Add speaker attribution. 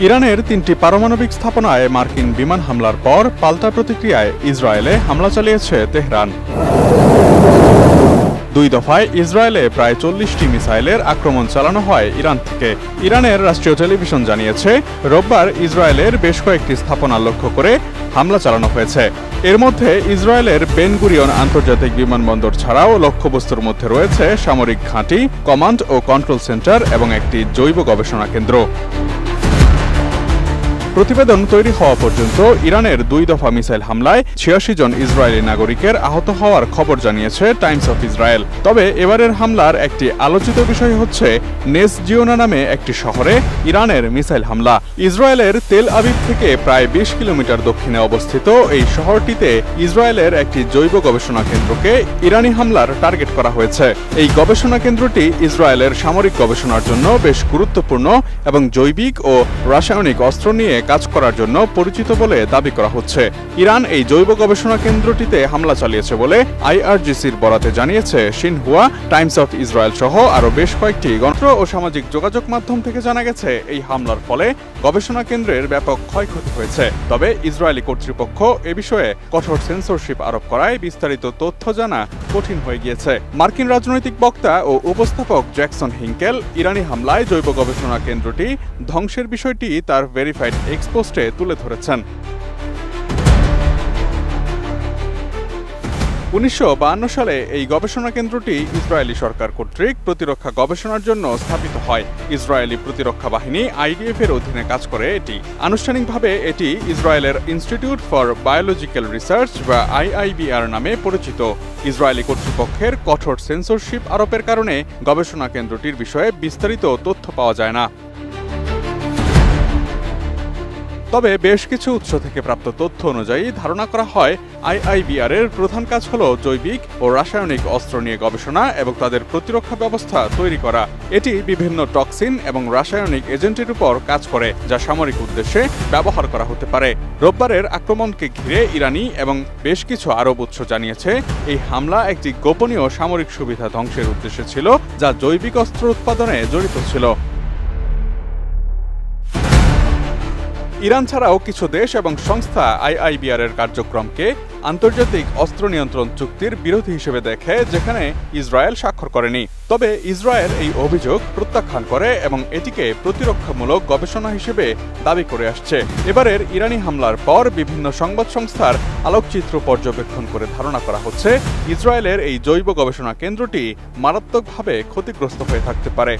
Speaker 1: ইরানের ৩টি পারমাণবিক স্থাপনায় মার্কিন বিমান হামলার পর পাল্টা প্রতিক্রিয়ায় ইসরায়েলে হামলা চালিয়েছে তেহরান। ২ দফায় ইসরায়েলে প্রায় ৪০টি মিসাইলের আক্রমণ চালানো হয় ইরান থেকে। ইরানের রাষ্ট্রীয় টেলিভিশন জানিয়েছে, রোববার ইসরায়েলের বেশ কয়েকটি স্থাপনা লক্ষ্য করে হামলা চালানো হয়েছে। এর মধ্যে ইসরায়েলের বেন গুরিয়ন আন্তর্জাতিক বিমানবন্দর ছাড়াও লক্ষ্যবস্তুর মধ্যে রয়েছে সামরিক ঘাঁটি, কমান্ড ও কন্ট্রোল সেন্টার এবং একটি জৈব গবেষণা কেন্দ্র। প্রতিবেদন তৈরি হওয়া পর্যন্ত ইরানের ২ দফা মিসাইল হামলায় ৮৬ জন ইসরায়েলি নাগরিকের আহত হওয়ার খবর জানিয়েছে টাইমস অফ ইসরায়েল। তবে এবারের হামলার একটি আলোচিত বিষয় হচ্ছে নেস জিওনা নামে একটি শহরে ইরানের মিসাইল হামলা। ইসরায়েলের তেল আবিব থেকে প্রায় ২০ কিলোমিটার দক্ষিণে অবস্থিত এই শহরটিতে ইসরায়েলের একটি জৈব গবেষণা কেন্দ্রকে ইরানি হামলার টার্গেট করা হয়েছে। এই গবেষণা কেন্দ্রটি ইসরায়েলের সামরিক গবেষণার জন্য বেশ গুরুত্বপূর্ণ এবং জৈবিক ও রাসায়নিক অস্ত্র নিয়ে কাজ করার জন্য পরিচিত বলে দাবি করা হচ্ছে। ইরান এই জৈব গবেষণা কেন্দ্রটিতে হামলা চালিয়েছে বলে আইআরজিসির বরাতে জানিয়েছে সিনহুয়া, টাইমস অফ ইসরায়েল সহ আরও বেশ কয়েকটি গণতন্ত্র ও সামাজিক যোগাযোগ মাধ্যম থেকে জানা গেছে, এই হামলার ফলে গবেষণা কেন্দ্রের ব্যাপক ক্ষয়ক্ষতি হয়েছে। তবে ইসরায়েলি কর্তৃপক্ষ এ বিষয়ে কঠোর সেন্সরশিপ আরোপ করায় বিস্তারিত তথ্য জানা কঠিন হয়ে গিয়েছে। মার্কিন রাজনৈতিক বক্তা ও উপস্থাপক জ্যাকসন হিঙ্কেল ইরানি হামলায় জৈব গবেষণা কেন্দ্রটি ধ্বংসের বিষয়টি তার ভেরিফাইড এক্স পোস্টে তুলে ধরেছেন। ১৯৫২ সালে এই গবেষণা কেন্দ্রটি ইসরায়েলি সরকার কর্তৃক প্রতিরক্ষা গবেষণার জন্য স্থাপিত হয়। ইসরায়েলি প্রতিরক্ষা বাহিনী আইডিএফ এর অধীনে কাজ করে এটি। আনুষ্ঠানিকভাবে এটি ইসরায়েলের ইনস্টিটিউট ফর বায়োলজিক্যাল রিসার্চ বা আইআইবিআর নামে পরিচিত। ইসরায়েলি কর্তৃপক্ষের কঠোর সেন্সরশিপ আরোপের কারণে গবেষণা কেন্দ্রটির বিষয়ে বিস্তারিত তথ্য পাওয়া যায় না। তবে বেশ কিছু উৎস থেকে প্রাপ্ত তথ্য অনুযায়ী ধারণা করা হয়, আইআইবিআর এর প্রধান কাজ হল জৈবিক ও রাসায়নিক অস্ত্র নিয়ে গবেষণা এবং তাদের প্রতিরক্ষা ব্যবস্থা তৈরি করা। এটি বিভিন্ন টক্সিন এবং রাসায়নিক এজেন্টের উপর কাজ করে, যা সামরিক উদ্দেশ্যে ব্যবহার করা হতে পারে। রোববারের আক্রমণকে ঘিরে ইরানি এবং বেশ কিছু আরব উৎস জানিয়েছে, এই হামলা একটি গোপনীয় সামরিক সুবিধা ধ্বংসের উদ্দেশ্যে ছিল, যা জৈবিক অস্ত্র উৎপাদনে জড়িত ছিল। ইরান ছাড়াও কিছু দেশ এবং সংস্থা আইআইবিআর এর কার্যক্রমকে আন্তর্জাতিক অস্ত্র নিয়ন্ত্রণ চুক্তির বিরোধী হিসেবে দেখে, যেখানে ইসরায়েল স্বাক্ষর করেনি। তবে ইসরায়েল এই অভিযোগ প্রত্যাখ্যান করে এবং এটিকে প্রতিরক্ষামূলক গবেষণা হিসেবে দাবি করে আসছে। এবারের ইরানি হামলার পর বিভিন্ন সংবাদ সংস্থার আলোকচিত্র পর্যবেক্ষণ করে ধারণা করা হচ্ছে, ইসরায়েলের এই জৈব গবেষণা কেন্দ্রটি মারাত্মকভাবে ক্ষতিগ্রস্ত হয়ে থাকতে পারে।